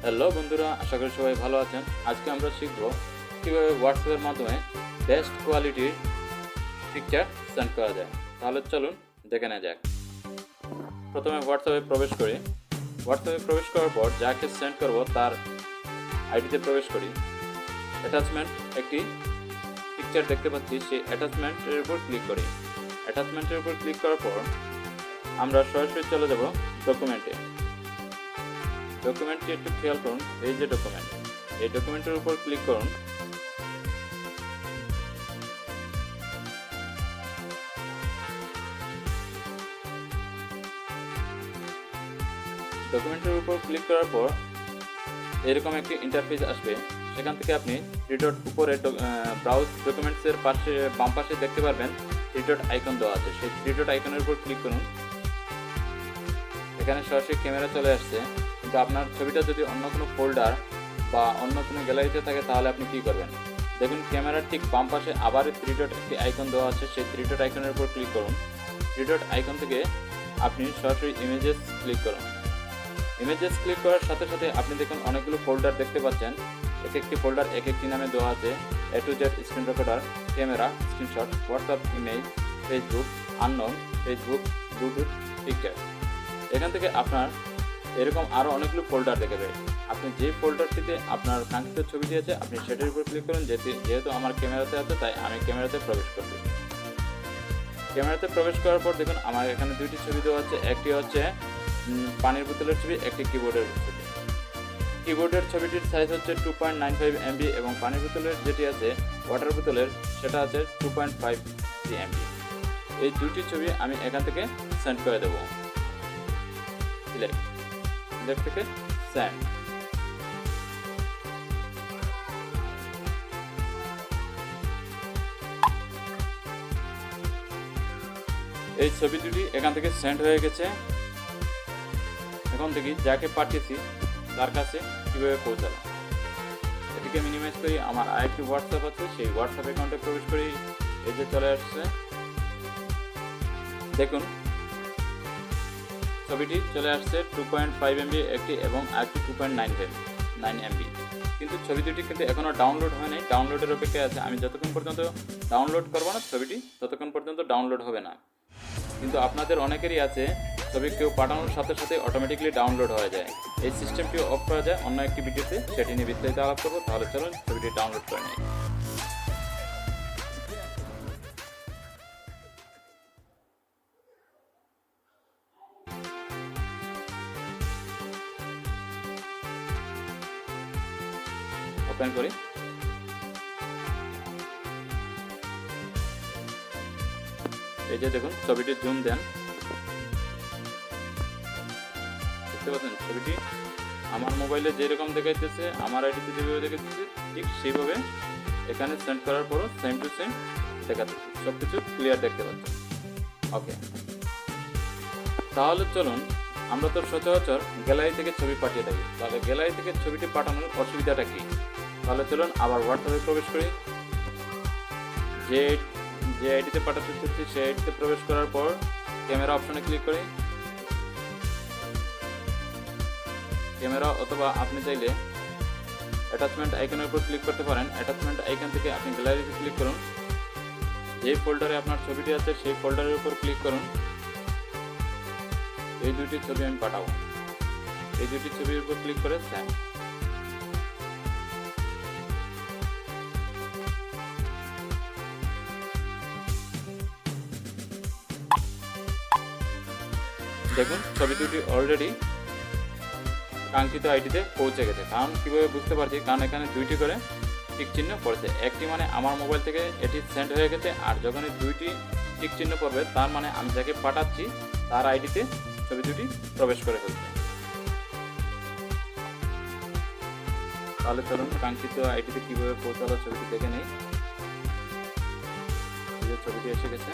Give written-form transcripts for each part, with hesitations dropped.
Hello বন্ধুরা, আশা করি সবাই ভালো আছেন। আজকে আমরা শিখব কীভাবে হোয়াটসঅ্যাপের মাধ্যমে বেস্ট কোয়ালিটির পিকচার সেন্ড করা যায়। তাহলে চলুন দেখে নেওয়া যাক। প্রথমে হোয়াটসঅ্যাপে প্রবেশ করি। হোয়াটসঅ্যাপে প্রবেশ করার পর যাকে সেন্ড করব তার আইডিতে প্রবেশ করি। অ্যাটাচমেন্ট একটি পিকচার দেখতে পাচ্ছি, সেই অ্যাটাচমেন্টের উপর ক্লিক করি। অ্যাটাচমেন্টের উপর ক্লিক করার পর আমরা সরাসরি চলে যাব ডকুমেন্টে। ডকুমেন্টটি একটু খেয়াল করুন, এই যে ডকুমেন্ট, এই ডকুমেন্টের উপর ক্লিক করুন। ডকুমেন্টের উপর ক্লিক করার পর এরকম একটি ইন্টারফেস আসবে। সেখান থেকে আপনি থ্রি ডট উপরে ব্রাউজ ডকুমেন্টসের পাশে বাম পাশে দেখতে পারবেন থ্রি ডট আইকন দেওয়া আছে। সেই থ্রি ডট আইকনের উপর ক্লিক করুন। এখানে সরাসরি ক্যামেরা চলে আসছে, কিন্তু আপনার ছবিটা যদি অন্য কোনো ফোল্ডার বা অন্য কোনো গ্যালারিতে থাকে তাহলে আপনি কী করবেন? দেখুন ক্যামেরার ঠিক বাম পাশে আবার থ্রি ডট একটি আইকন দেওয়া আছে, সেই থ্রি ডট আইকনের উপর ক্লিক করুন। থ্রি ডট আইকন থেকে আপনি সরাসরি ইমেজেস ক্লিক করুন। ইমেজেস ক্লিক করার সাথে সাথে আপনি দেখুন অনেকগুলো ফোল্ডার দেখতে পাচ্ছেন। এক একটি ফোল্ডার এক একটি নামে দেওয়া আছে। A to Z screen recorder, camera, screenshot, WhatsApp, image, Facebook, unknown, Facebook, Bluetooth, picture. এখান থেকে আপনার এরকম আরও অনেকগুলো ফোল্ডার দেখাবে। আপনি যে ফোল্ডারটিতে আপনার কাঙ্ক্ষিত ছবিটি আছে আপনি সেটির উপর ক্লিক করুন। যেহেতু আমার ক্যামেরাতে আছে তাই আমি ক্যামেরাতে প্রবেশ করব। ক্যামেরাতে প্রবেশ করার পর দেখুন আমার এখানে দুইটি ছবি দেওয়া আছে। একটি হচ্ছে পানির বোতলের ছবি, একটি কিবোর্ডের ছবি। কিবোর্ডের ছবিটির সাইজ হচ্ছে 2.95 MB এবং পানির বোতলের যেটি আছে ওয়াটার বোতলের সেটা আছে 2.5 MB। এই দুইটি ছবি আমি এখান থেকে সেন্ড করে দেবো। সিলেক্ট থেকে সেন্ড। এই ছবি দুটি এখান থেকে সেন্ড হয়ে গেছে। এখন দেখি যাকে পাঠিয়েছি তার কাছে কীভাবে পৌঁছালো। এটিকে মিনিমাইজ করি। আমার আরেকটি হোয়াটসঅ্যাপ আছে, সেই হোয়াটসঅ্যাপ অ্যাকাউন্টে প্রবেশ করি। এই যে চলে আসছে, দেখুন ছবিটি চলে আসছে 2.5 MB একটি এবং আরেকটি 2.9 MB। কিন্তু ছবি দুটি কিন্তু এখনও ডাউনলোড হয় নাই, ডাউনলোডের অপেক্ষায় আছে। আমি যতক্ষণ পর্যন্ত ডাউনলোড করবো না ছবিটি ততক্ষণ পর্যন্ত ডাউনলোড হবে না। কিন্তু আপনাদের অনেকেরই আছে ছবি কেউ পাঠানোর সাথে সাথে অটোমেটিকলি ডাউনলোড হয়ে যায়। এই সিস্টেমটি অফ করা যায় অন্য একটি ভিডিওতে, সেটি নিয়ে বিস্তারিত আলাপ করবো। তাহলে চলুন ছবিটি ডাউনলোড করে নিই। ওপেন করি। এই যে দেখুন ছবিটি জুম দেন, দেখতে পাচ্ছেন ছবিটি আমার মোবাইলে যেরকম দেখাইতেছে, আমার আইডিতে যেভাবে দেখাইতেছে ঠিক সেইভাবে এখানে সেন্ড করার পরও সেম টু সেম দেখাচ্ছে। সব কিছু ক্লিয়ার দেখতে পাচ্ছেন। ওকে, তাহলে চলুন, আমরা তো সচরাচর গ্যালারি থেকে ছবি পাঠিয়ে থাকি, তাহলে গ্যালারি থেকে ছবিটি পাঠানোর অসুবিধাটা কী? তাহলে চলুন আবার হোয়াটসঅ্যাপে প্রবেশ করি। যে আইডিতে পাঠাতে চাচ্ছি সেই আইডিতে প্রবেশ করার পর ক্যামেরা অপশনে ক্লিক করি। ক্যামেরা অথবা আপনি চাইলে অ্যাটাচমেন্ট আইকনের উপর ক্লিক করতে পারেন। অ্যাটাচমেন্ট আইকন থেকে আপনি গ্যালারিতে ক্লিক করুন। যে ফোল্ডারে আপনার ছবিটি আছে সেই ফোল্ডারের উপর ক্লিক করুন। এই দুইটি ছবি আমি পাঠাবো। এই দুইটি ছবির উপর ক্লিক করে সেন্ড। দেখুন ছবি দুটি অলরেডি কাঙ্ক্ষিত আইডিতে পৌঁছে গেছে। কারণ কীভাবে বুঝতে পারছি? কারণ এখানে দুইটি করে টিক চিহ্ন পড়েছে। একটি মানে আমার মোবাইল থেকে এটি সেন্ড হয়ে গেছে, আর যখনই দুইটি টিক চিহ্ন পড়বে তার মানে আমি যাকে পাঠাচ্ছি তার আইডিতে ছবি দুটি প্রবেশ করে ফেলছে। তাহলে চলুন কাঙ্ক্ষিত আইডিতে কীভাবে পৌঁছালো ছবিটি দেখে নেই। ছবিটি এসে গেছে।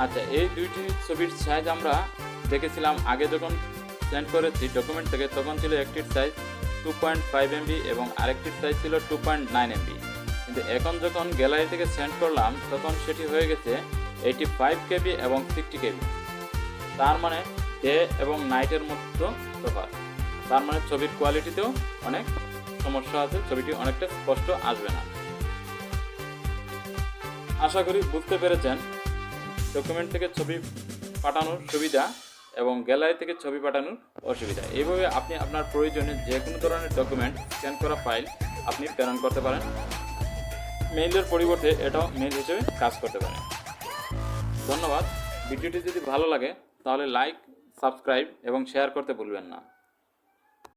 আচ্ছা, এই দুইটি ছবির সাইজ আমরা দেখেছিলাম আগে যখন সেন্ড করেছি ডকুমেন্ট থেকে, তখন ছিল একটির সাইজ 2.5 MB এবং আরেকটির সাইজ ছিল 2.9 MB। কিন্তু এখন যখন গ্যালারি থেকে সেন্ড করলাম তখন সেটি হয়ে গেছে 85 KB এবং 60 KB। তার মানে ডে এবং নাইটের মধ্যে তফাৎ। তার মানে ছবির কোয়ালিটিতেও অনেক সমস্যা আছে, ছবিটি অনেকটা স্পষ্ট আসবে না। আশা করি বুঝতে পেরেছেন ডকুমেন্ট থেকে ছবি পাঠানোর সুবিধা এবং গ্যালারি থেকে ছবি পাঠানোর অসুবিধা। এইভাবে আপনি আপনার প্রয়োজনে যে কোনো ধরনের ডকুমেন্ট স্ক্যান করা ফাইল আপনি প্রেরণ করতে পারেন। মেইলের পরিবর্তে এটাও মেইল হিসেবে কাজ করতে পারে। ধন্যবাদ। ভিডিওটি যদি ভালো লাগে তাহলে লাইক, সাবস্ক্রাইব এবং শেয়ার করতে ভুলবেন না।